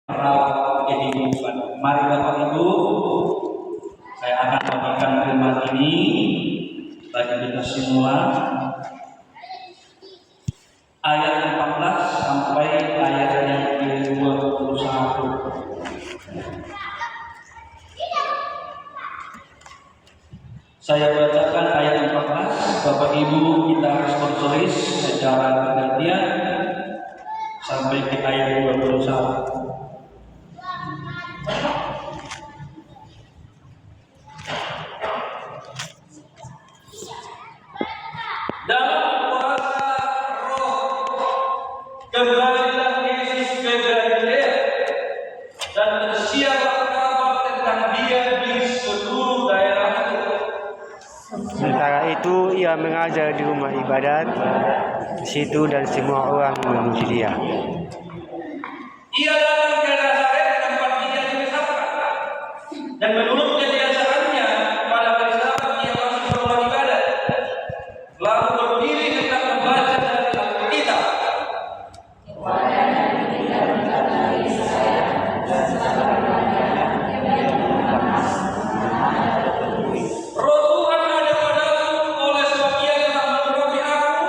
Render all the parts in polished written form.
merawat kehidupan. Mari Bapak Ibu, saya akan bagikan firman ini bagi kita semua. Ayat 14 sampai ayat yang ke-21. Saya bacakan ayat 14. Bapak Ibu kita harus tertulis secara perhatian sampai ke ayat 21. Dalam kuasa Roh kembalilah Yesus ke Galilea dan bersiarlah kabar tentang Dia di seluruh daerah itu. Sementara itu ia mengajar di rumah ibadat di situ dan semua orang memuji Dia. Ia datang ke Nazaret tempat Dia dibesarkan, dan menurut kebiasaannya pada hari Sabat Ia masuk ke rumah ibadat, lalu berdiri hendak membaca dari Alkitab. Roh Tuhan ada padaku, oleh sebab Ia telah mengurapi aku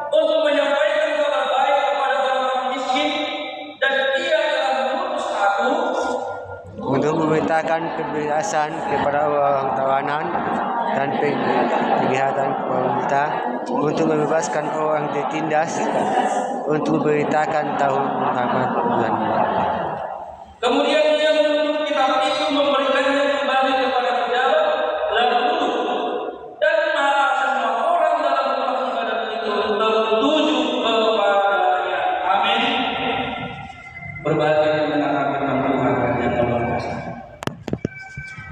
untuk menyampaikan kabar baik kepada orang-orang miskin, dan Ia telah mengutus aku Untuk memerintahkan kebebasan kepada orang tawanan dan penglihatan kepada buta, untuk membebaskan orang tertindas, untuk memberitakan tahun rahmat Tuhan. Kemudian Ia menutup kitab itu, memberikannya kembali kepada pejabat, lalu duduk. Dan maka semua orang dalam rumah ibadat itu tertuju kepadanya. Amin. Berbahagia yang mendengarkan firman Tuhan yang luar biasa.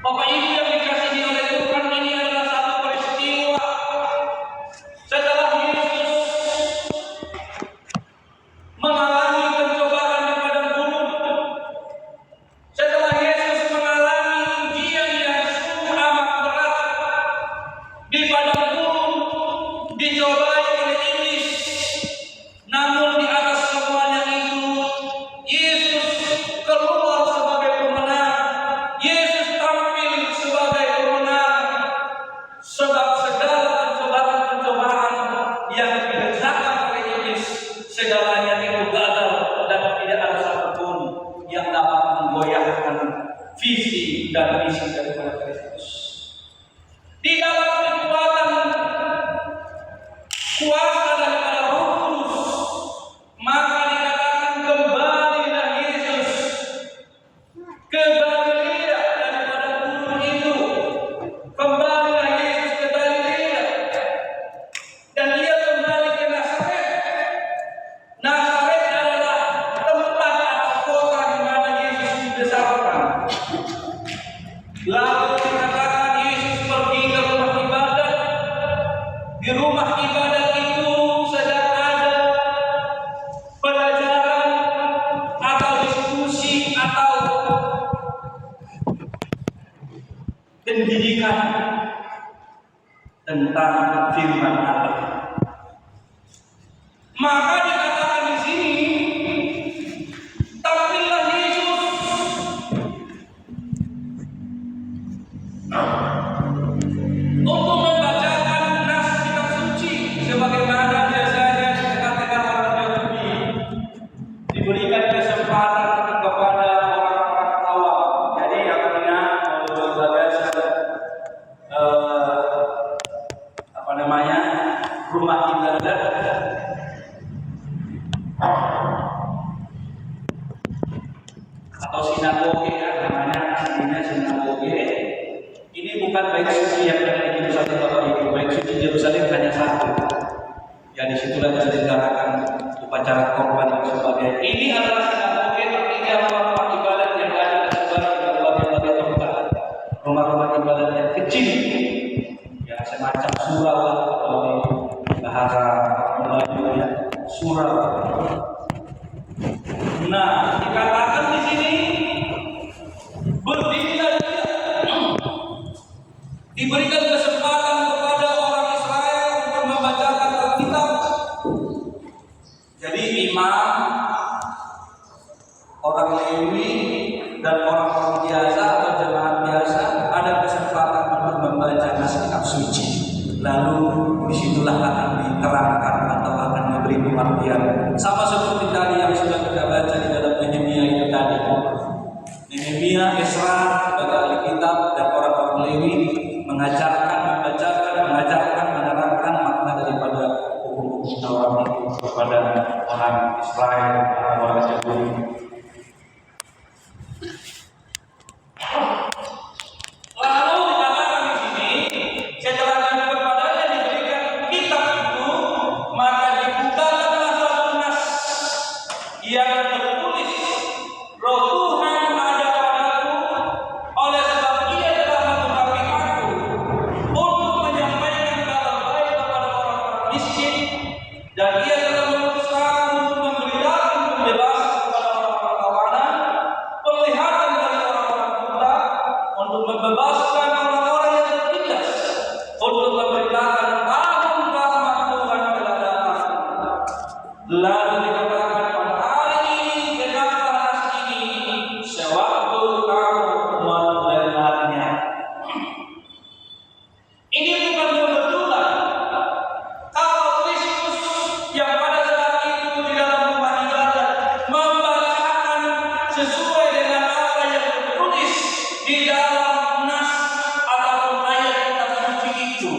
Bapak Ibu yang dikasihi oleh Tuhan, ini adalah satu peristiwa setelah Yesus mengalami pencobaan di padang gurun. Setelah Yesus mengalami ujian yang sungguh amat berat di padang gurun, dicobai oleh iblis, namun di atas semuanya itu Yesus keluar sebagai pemenang. Yesus tampil sebagai pemenang, sebab segala pencobaan yang dikerjakan oleh iblis, segalanya itu gagal dan tidak ada satupun yang dapat menggoyahkan visi dan misi daripada Kristus. Di dalam kekuatan kuasa daripada Roh Kudus, maka dikatakan kembalilah Yesus ke Galilea daripada gurun itu. Kembalilah Yesus ke Galilea, dan Ia kembali ke Nazaret. Nazaret adalah tempat atau kota di mana Yesus dibesarkan. Lalu dikatakan Yesus pergi ke rumah ibadat. Di rumah ibadat itu sedang ada pelajaran atau diskusi atau pendidikan tentang firman Allah. Maka dikatakan di sini, tampillah Yesus untuk membacakan nas kitab suci, sebagaimana biasanya dikatakan orang Yahudi diberikan kesempatan kepada orang-orang awam. Jadi yang punya rumah ibadat atau sinagoge, namanya aslinya sinagoge. Ini bukan bait suci yang ada di Yerusalem, Bapak Ibu. Bait suci Yerusalem hanya satu. Ya, disitulah diselenggarakan upacara korban dan sebagainya. Ini adalah sinagoge, artinya rumah ibadat yang ada tersebar di berbagai tempat. Rumah-rumah ibadat yang kecil, ya semacam surau atau bahasa Melayu ya, surau. Nah, dikatakan di sini berdirilah dia, diberikan kesempatan kepada orang Israel untuk membacakan Alkitab. Jadi imam Lewi dan orang-orang biasa atau jemaat biasa ada kesempatan untuk membaca kitab suci. Lalu disitulah akan diterangkan atau akan diberi pengertian. Sama seperti tadi yang sudah kita baca di dalam Nehemia itu tadi. Nehemia, Esra sebagai ahli kitab dan orang-orang Lewi mengajarkan, mengajarkan, menerangkan makna daripada hukum-hukum Taurat itu kepada orang Israel, orang Yahudi. Lalu dikatakan di sini, setelah kepadanya diberikan kitab itu, maka dibukakanlah satu nas yang tertulis, Roh Tuhan ada padaku, oleh sebab Ia telah mengurapi aku untuk menyampaikan kabar baik kepada orang-orang miskin, dan Ia telah mengutus aku untuk memberitakan pembebasan kepada orang-orang tawanan, penglihatan dari orang-orang buta, untuk membebaskan orang-orang yang tertindas, untuk memberitakan tahun rahmat Tuhan telah datang. Lalu dikatakan pada hari ini genaplah nas ini sewaktu kamu mendengarnya. Ini bukan kebetulan kalau Kristus yang pada saat itu di dalam rumah ibadat membacakan sesuai dengan apa yang tertulis di dalam nas ataupun ayat kitab suci itu,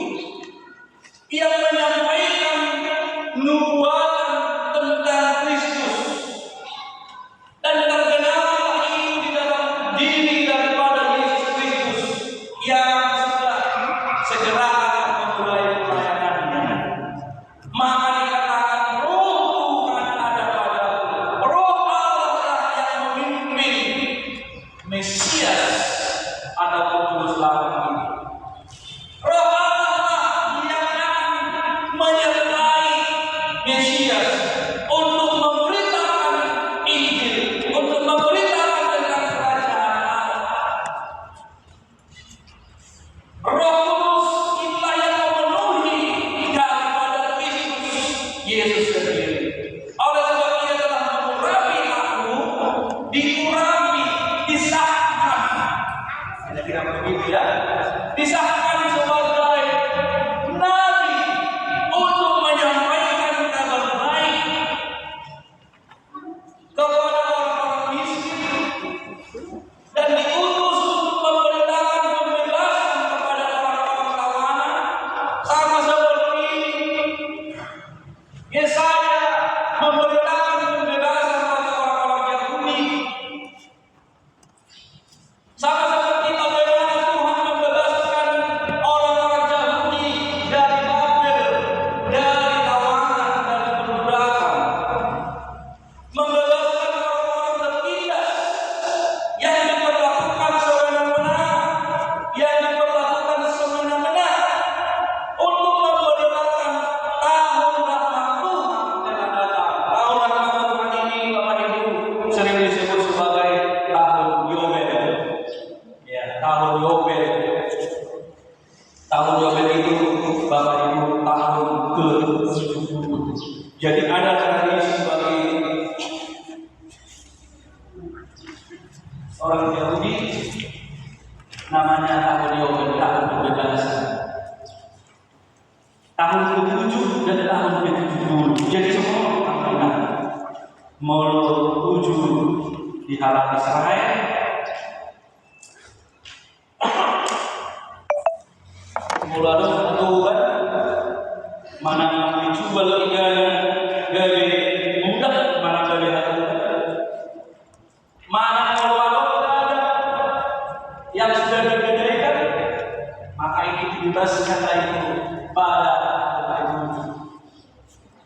yang menyampaikan nubuatan tentang Kristus, dan tergenaplah itu di dalam diri daripada Yesus Kristus yang sudah segera akan memulai pelayanannya. Maka dikatakan Roh Tuhan ada padaku, Roh Allah lah yang memimpin Mesias ataupun juru selamat ini. Roh Allah yang akan menyertai Mesias untuk memberitakan Injil, untuk memberitakan tentang kerajaan Allah. Roh Kudus itulah yang memenuhi daripada Kristus Yesus sendiri. Oleh sebab Ia telah mengurapi aku, diurapi, disahkan. Kira-kira begitu ya. Disahkan sebagai nabi untuk menyampaikan kabar baik kepada orang-orang miskin, dan diutus untuk memberitakan pembebasan kepada orang-orang tawanan, sama seperti Yesaya memberitakan pembebasan kepada orang-orang Yahudi, sama seperti bagaimana Tuhan membebaskan orang-orang Yahudi dari Babel, dari tawanan, dari perbudakan, membebaskan orang-orang tertindas yang diperlakukan semena-mena, untuk memberitakan tahun rahmat Tuhan telah datang. Tahun rahmat Tuhan ini, Bapak Ibu, sering disebut sebagai tahun Yobel. Ya, tahun Yobel. Tahun Yobel itu, Bapak Ibu, tahun ke-70. Jadi ada tradisi bagi orang Yahudi namanya tahun Yobel, tahun kebebasan. Tahun ke-7 dan tahun ke-70. Jadi semua orang menuju di halam Israel. Lalu Tuhan mana mencoba dari mudah, mana dari mana kalau ada yang sudah digedaikan, maka ini dibebaskan lagi pada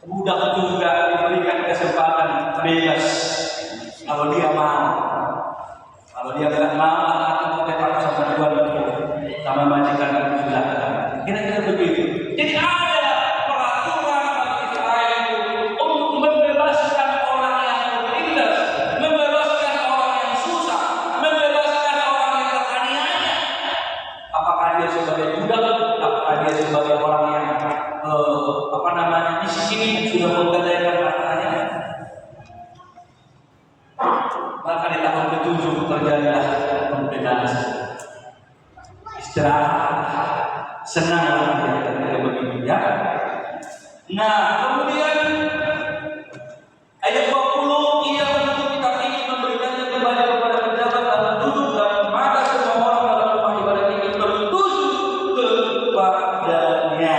budak juga diberikan kesempatan bebas kalau dia mau. Kalau dia tidak mau, akan tetap sama Tuhan, sama majikan itu silakan. Kira-kira begitu. Jadi ada peraturan bagi Israel itu untuk membebaskan orang yang tertindas, membebaskan orang yang susah, membebaskan orang yang teraniaya. Apakah dia sebagai budak, apakah dia sebagai orang yang miskin, sudah menggadaikan hartanya. terjadilah pembedaan. Istirahat, senang ketika begitu ya. Nah, kemudian ayat 20, ia menuntut kita ingin memberikannya kembali kepada pejabat dan penduduk, dan maka semua orang dalam rumah ibadat ini bertujuh kepadanya.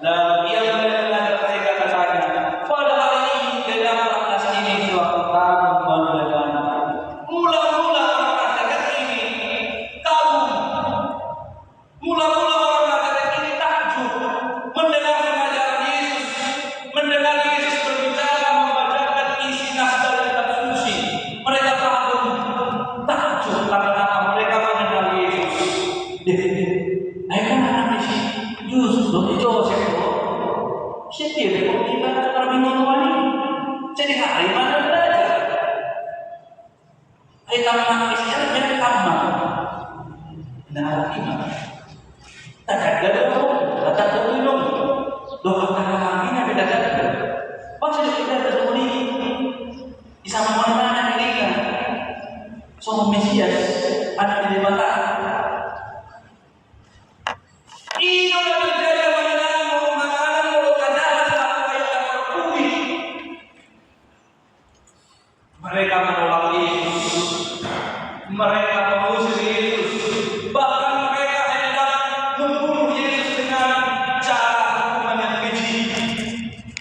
Lalu ia mendengar mereka katanya, pada hari ini genaplah nas ini suatu tahun mendekat. Mula-mula orang masyarakat ini kagum, mula-mula orang masyarakat ini takjub mendengar pengajaran Yesus, mendengar Yesus berbicara membacakan isi nas dari kitab suci. Mereka kagum, takjub karena mereka mengenal Yesus. Ayo kan anak isi Yesus loh, itu Joseph loh. Siapa dia kok kita terbingung kembali? Jadi hari mana belajar? Ayo tamat isinya jadi tamat. Nah, gimana? Tak ada dong, tak ada dong. Doa kami nabi tak ada. Maksudnya kita terjadi di sama mana ini kan? Soal Mesias ada di mata. Ini adalah terjadi pada makanan mulut kajalah selalu yang terpuji. Mereka menolak Yesus, mereka mengusir Yesus, bahkan mereka hendak membunuh Yesus dengan cara hukuman yang keji.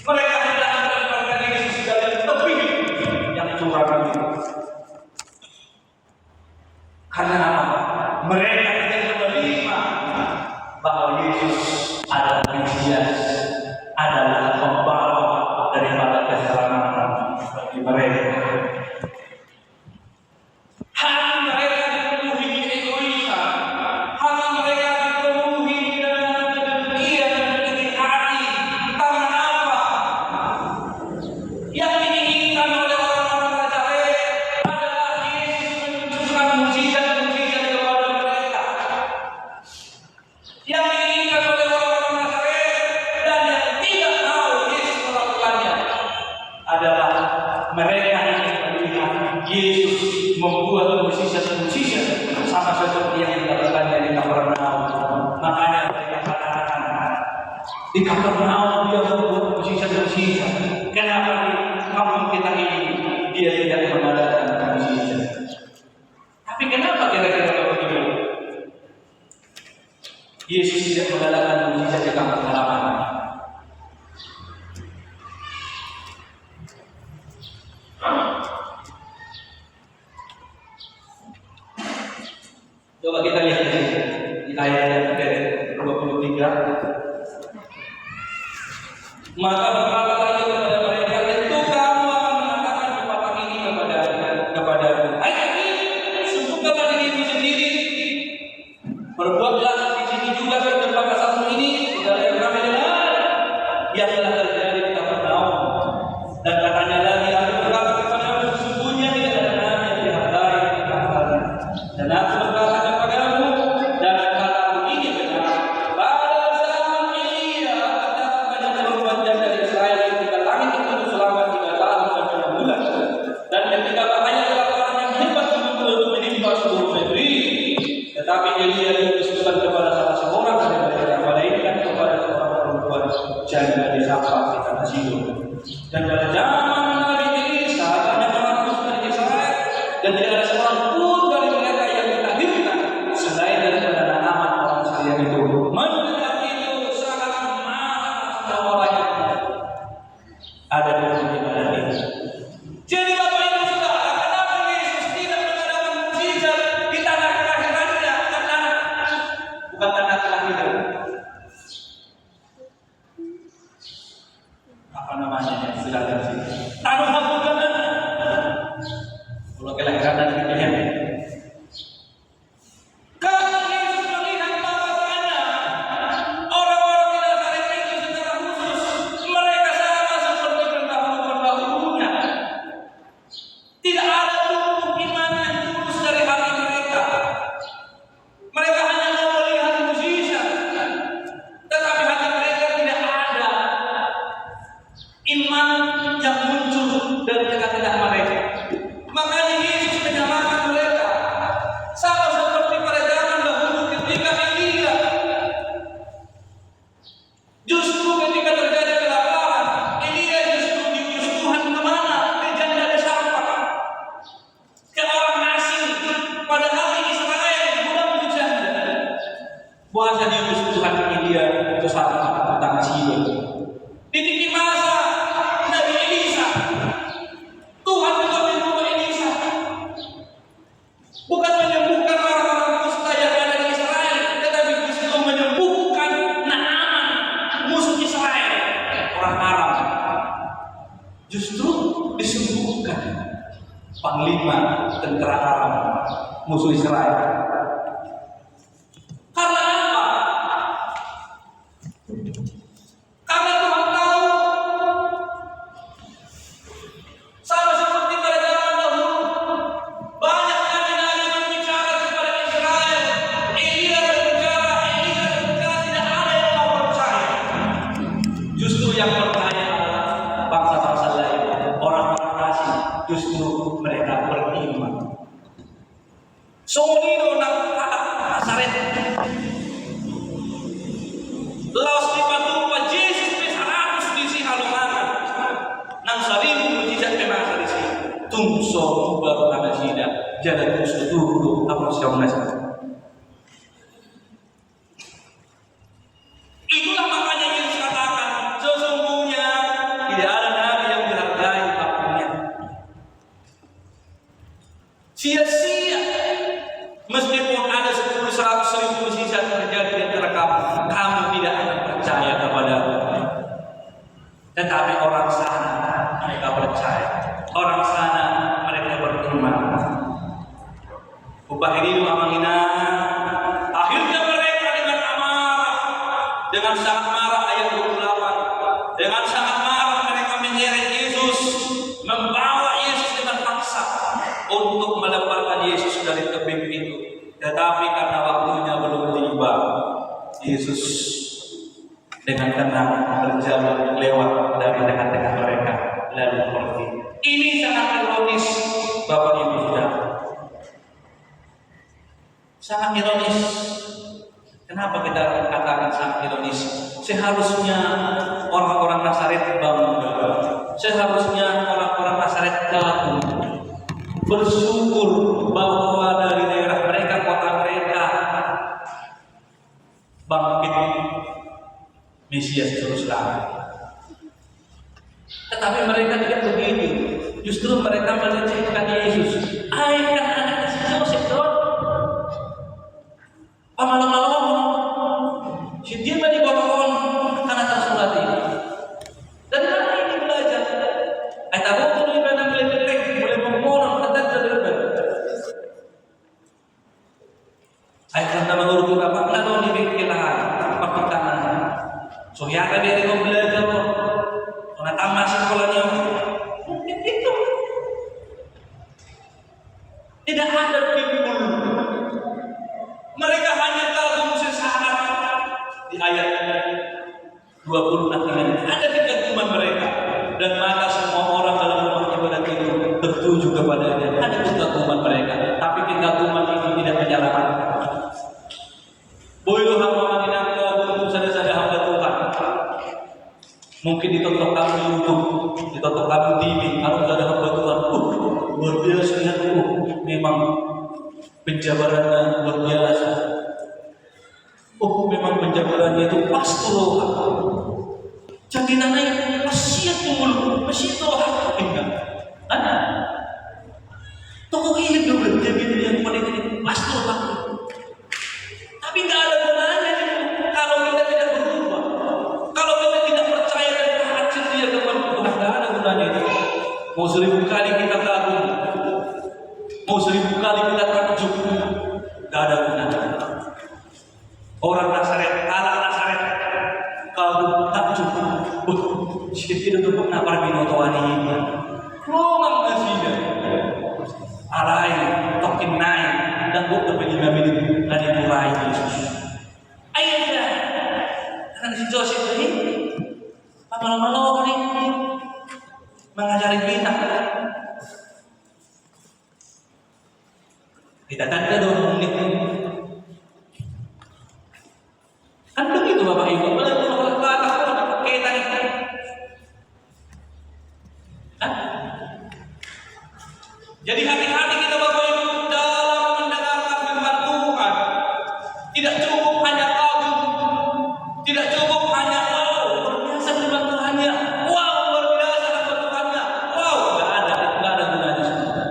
Mereka hendak melemparkan Yesus dari tepi yang curam itu. Karena apa? Mereka tidak menerima bahwa Yesus adalah Mesias, adalah pembawa daripada keselamatan bagi mereka. Hati mereka dipenuhi egoisan, hati mereka dipenuhi dengan kedengkian dan iri hati. Karena apa? Yang diinginkan oleh orang-orang Nazaret adalah Yesus menunjukkan mukjizat-mukjizat kepada mereka. Yang diinginkan oleh orang-orang Nazaret dan yang tidak tahu Yesus melakukannya adalah mereka yang melihat Yesus membuat mukjizat-mukjizat sama seperti yang dilakukannya di Kapernaum. Makanya mereka katakan di Kapernaum dia membuat mukjizat-mukjizat. Kenapa di kampung kita ini dia tidak mengadakan mukjizat? Tapi kenapa kira-kira begitu? Yesus tidak mengadakan mukjizat di kampung halaman. Coba kita lihat di ayat yang ke-23. Maka berkatalah ia kepada mereka, tentu kamu akan mengatakan pepatah ini kepadaku. Ayat ini sungguhkanlah dirimu sendiri. Berbuatlah di sini juga tentang kasamu ini, saudara yang kami dengar, yang telah terjadi di Kapernaum. Dan katanya lagi, aku berkata kepadamu, sesungguhnya tidak ada nabi yang dihargai di kampung. Dan aku berkata kepadamu, dan kataku ini benar, pada zaman Elia ada banyak perempuan dari Israel ketika langit itu selama 3 tahun sampai 6 bulan. Dan ketika banyak kelaparan yang hebat menimpa seluruh negeri, tetapi Elia diutuskan kepada salah seorang dari mereka yang melainkan kepada seorang perempuan janda di Sarepta di tanah Sidon. Dan pada zaman Nabi Elisa banyak orang dari Israel, dan tidak ada seorang pun dari mereka yang dilahirkan selain daripada anak orang sekalian itu. Mendengar itu sangat marah semuanya. Ada di ibadat ini. Jadi Bapak Ibu Saudara, kenapa Yesus tidak mengadakan mukjizat di tanah kelahirannya? Karena bukan tanah kelahiran. Apa namanya? Sudah ada sini. Tanah bukan. Kalau kelahiran dan pilihan. Kalau Yesus melihat bahwasanya orang-orang di Nazaret itu secara khusus mereka sama seperti pendahulu-pendahulunya. Tidak ada tumbuh iman yang tulus dari hati mereka. Mereka hanya mau melihat mukjizat, tetapi hati mereka tidak ada iman yang muncul dari tengah-tengah mereka. Makanya Yesus menyamakan Aram, musuh Israel. Karena apa? Karena Tuhan tahu, sama seperti pada zaman dahulu, banyak nabi-nabi berbicara kepada Israel. Elia berbicara, Elisa berbicara, tidak ada yang mau percaya. Justru yang percaya adalah bangsa-bangsa lain, orang-orang asing. Justru mereka beriman. Sonino nang Nazaret. Laos di batu pa Jesus pe 100 di si halungan. Nang 1000 mujizat pe masa di si. Tungso baru na sida. Jadi gusto dulu apa siyang nasa. Itulah makanya Yesus katakan, sesungguhnya tidak ada nabi yang dihargai haknya. Sia-sia meskipun ada 10, 100 ribu mujizat terjadi di antara kamu tidak akan percaya kepada Tuhan. Tetapi orang sana mereka percaya, orang sana mereka beriman. Upah ini amangina, akhirnya mereka dengan amarah, dengan sangat marah ayat 28, dengan sangat marah mereka menyeret Yesus, membawa Yesus dengan paksa untuk melemparkan Yesus dari tebing itu. Tetapi karena waktunya belum tiba, Yesus dengan tenang berjalan lewat dari dekat-dekat mereka lalu pergi. Ini sangat ironis, Bapak Ibu Saudara. Sangat ironis. Kenapa kita katakan sangat ironis? Seharusnya orang-orang Nazaret bangga. Seharusnya orang-orang Nazaret kagum, bersyukur bahwa dari daerah mereka, kota mereka, bangkit Mesias Juru Selamat. Tetapi mereka tidak begitu. Justru mereka melecehkan Yesus. Kan anak si Joseph tuh. Pamalang-malang si dia di bawah karena tersulat ini. Dan kami ini belajar. Tahu tuh ibadah boleh betek, boleh mengurang, datang dari ibadah. Karena menurut Bapak lalu dibikinlah perkataan. So ya kan dia mau belajar, karena tamat sekolahnya mungkin itu. Tidak ada timbul. Mereka hanya kagum sesaat di ayat 20 nanti ada kekaguman mereka, dan maka semua orang dalam rumah ibadat itu tertuju kepadanya. Ada kekaguman mereka, tapi kekaguman itu tidak menyelamatkan. Boleh hamba mengingat untuk saudara-saudara hamba Tuhan. Mungkin ditutup kami YouTube, ditutup kami TV, kalau ada hamba Tuhan. Luar biasa ya, memang penjabarannya luar biasa. Memang penjabarannya itu pastoral. Jadi nanti masih tunggu, masih toh tinggal. Tokoh hidup jadi yang paling pastoral. Tapi nggak ada gunanya kalau kita tidak berubah. Kalau kita tidak percaya dan taat setia kepada Tuhan, nggak ada gunanya itu. Mau 1000 kali kita kagum, mau 1000 kali kita takjub, nggak ada gunanya. Orang Nazaret, anak Nazaret, kagum takjub. Sedikit itu pun napar binotoan ini. Lomang nasinya, alai, tokin naik, dan bukan bagi menit dari mulai Yesus. Ayahnya, karena si Joseph ini, lama-lama ini mengajari kita. Kita tanda dong menit. Kan begitu Bapak Ibu, kalau ke atas pun ada kaitan itu. Jadi hati-hati kita Bapak Ibu dalam mendengarkan firman Tuhan. Tidak cukup hanya kagum, tidak cukup hanya wow, luar biasa firman Tuhannya, wow luar biasa firman Tuhannya, wow nggak ada gunanya semua.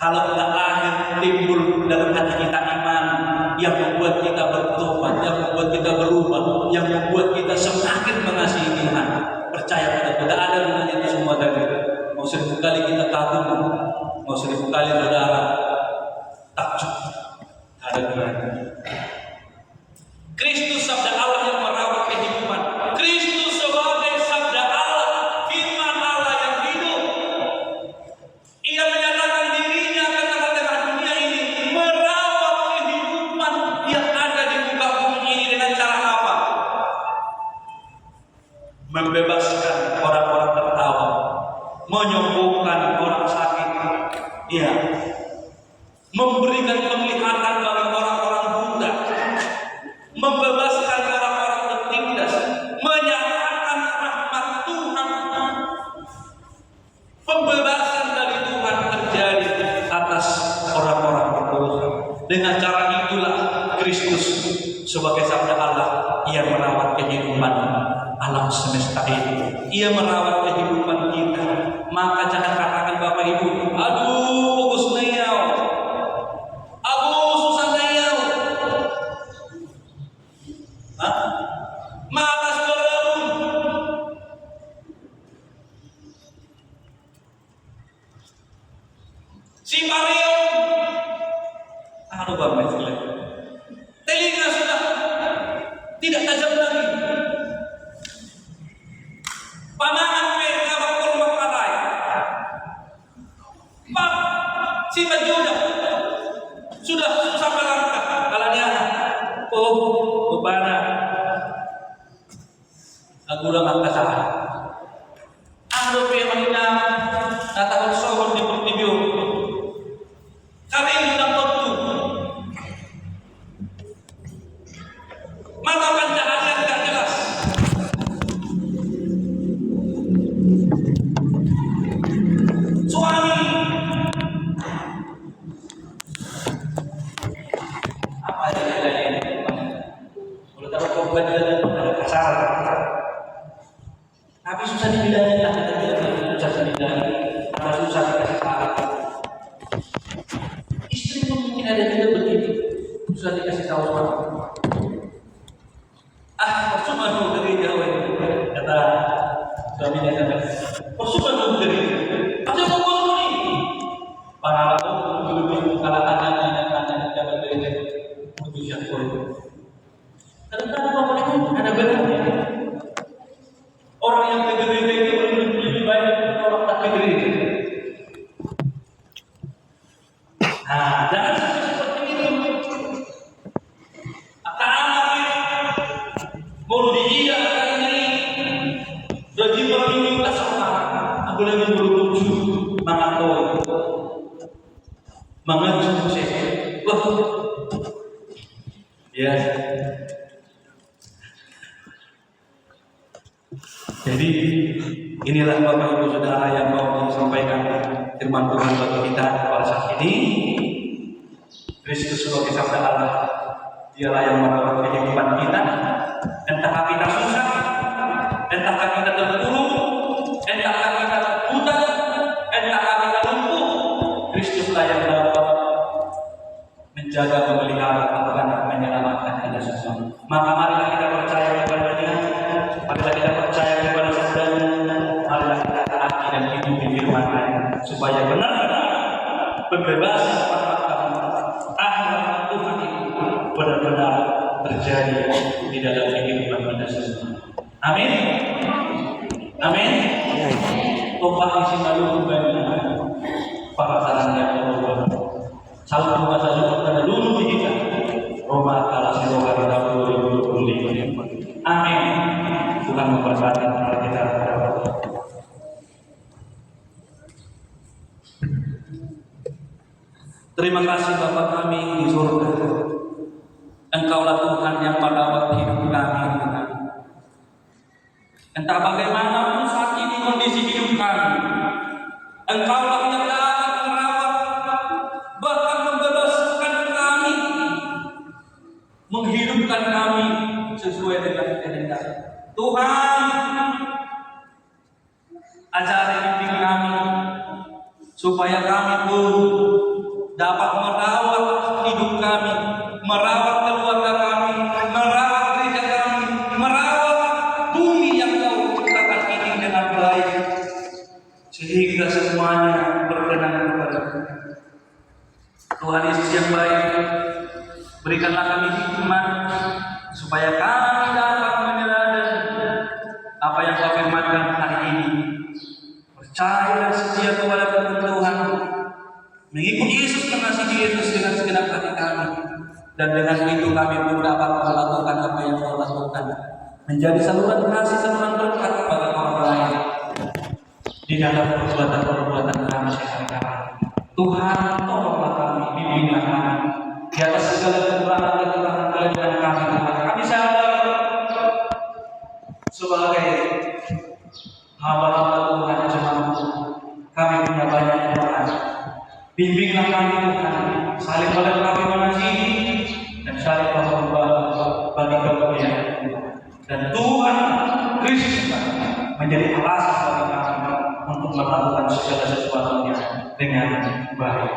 Kalau nggak lahir timbul dalam hati kita iman yang membuat kita bertobat, yang membuat kita berubah, yang membuat kita semakin mengasihi Tuhan, percaya pada Tuhan, ada gunanya itu semua tadi. Mau 1000 kali kita kagum, mau Mau 1000 kali saudara takjub ada gunanya. Kristus sabda Allah yang merawat kehidupan. Kristus sebagai sabda Allah, firman Allah yang hidup. Ia menyatakan dirinya akan tengah-tengah dunia ini merawat kehidupan yang ada di muka bumi ini dengan cara apa? Membebaskan orang-orang tertawa, menyembuhkan orang sakit, ya, memberikan penglihatan bagi orang-orang buta, membebaskan orang-orang tertindas, menyatakan rahmat Tuhan, pembebasan dari Tuhan terjadi atas orang-orang berdosa. Dengan cara itulah Kristus sebagai sabda Allah, ia merawat kehidupan alam semesta ini. Ia merawat kehidupan kita. Maka jangan katakan Bapak Ibu, aduh bagus neyau, aduh susah neyau. Maka saudara si Mario, aduh Bapak Ibu, telinga sudah tidak tajam lagi. Panangan mereka bakul makarai. Pak, si Majuda sudah susah melangkah. Kalau dia, bebana, aku udah angkat salah. Ando pemahina, natahun sohon di pertibio. Kami undang tentu. Maka pancahannya tidak jelas. Suami apa yang bedanya? Kalau tahu korban ada kasar, tapi susah dibilangin lah, susah dibilangin, karena susah dikasih tahu. Istri pun mungkin ada juga begini, susah dikasih tahu suami. Percuma dulu dari jauh kata suaminya kata, percuma dulu dari jauh. Para lebih kalahkan dan dapat dari putusan itu. Kadang-kadang apa itu ada benarnya. Orang yang ke gereja itu lebih banyak orang tak ke gereja. Nah, jangan sampai seperti itu. Akan mau dia akan ini. Jadi orang ini tak sama. Aku lagi berujuk mengakui. Mengajak saya, ya. Jadi inilah Bapak Ibu Saudara yang mau disampaikan firman Tuhan bagi kita pada saat ini. Kristus sebagai sabda Allah, dialah yang merawat kehidupan kita. Entahkah kita susah, entahkah kita terpuruk, entahkah kita buta, entahkah kita lumpuh, Kristuslah yang dapat menjaga, memelihara, bahkan menyelamatkan kita semua. Maka marilah kita percaya kepada-Nya, marilah kita percaya kepada sabda-Nya, marilah kita taati dan hidup di firman-Nya, supaya benar-benar pembebasan rahmat Tuhan itu benar-benar terjadi di dalam kehidupan kita semua. Amin. Amin. Tumpah isi malu bagi para sarannya Allah. Salam masa lalu pada dulu kita. Roma kalah siroga kita 2025. Amin. Tuhan memberkati kita. Terima kasih Bapa kami di surga. Engkaulah Tuhan yang merawat hidup kami. Entah bagaimanapun saat ini kondisi hidup kami, Engkaulah yang dapat merawat, bahkan membebaskan kami, menghidupkan kami sesuai dengan kehendak Tuhan. Ajari bimbing kami supaya kami pun dapat merawat hidup kami, merawat keluarga kami, merawat gereja kami, merawat bumi yang Kau ciptakan ini dengan baik, sehingga semuanya berkenan kepada-Mu. Tuhan Yesus yang baik, berikanlah kami hikmat supaya kami dapat meneladani apa yang Kau firmankan hari ini. Percaya dan setia kepada firman Tuhan, mengikuti Yesus, mengasihi Yesus dengan segenap hati kami, dan dengan itu kami pun dapat melakukan apa yang Kau lakukan, menjadi saluran kasih, saluran berkat kepada orang lain di dalam perbuatan-perbuatan kami sehari-hari. Tuhan, tolonglah kami, bimbinglah kami di atas segala kekurangan dan kelemahan kami. Kami sadar sebagai hamba-hamba Tuhan jemaat, kami punya banyak kelemahan. Bimbinglah kami Tuhan, saling melengkapi, mengasihi, dan saling bagi kemuliaan. Dan Tuhan Kristus menjadi alasan bagi kami untuk melakukan segala sesuatunya dengan baik.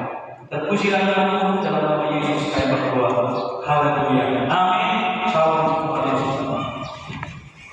Terpujilah nama Tuhan dalam nama Yesus kami berdoa. Haleluya. Amin. Salam Tuhan Yesus.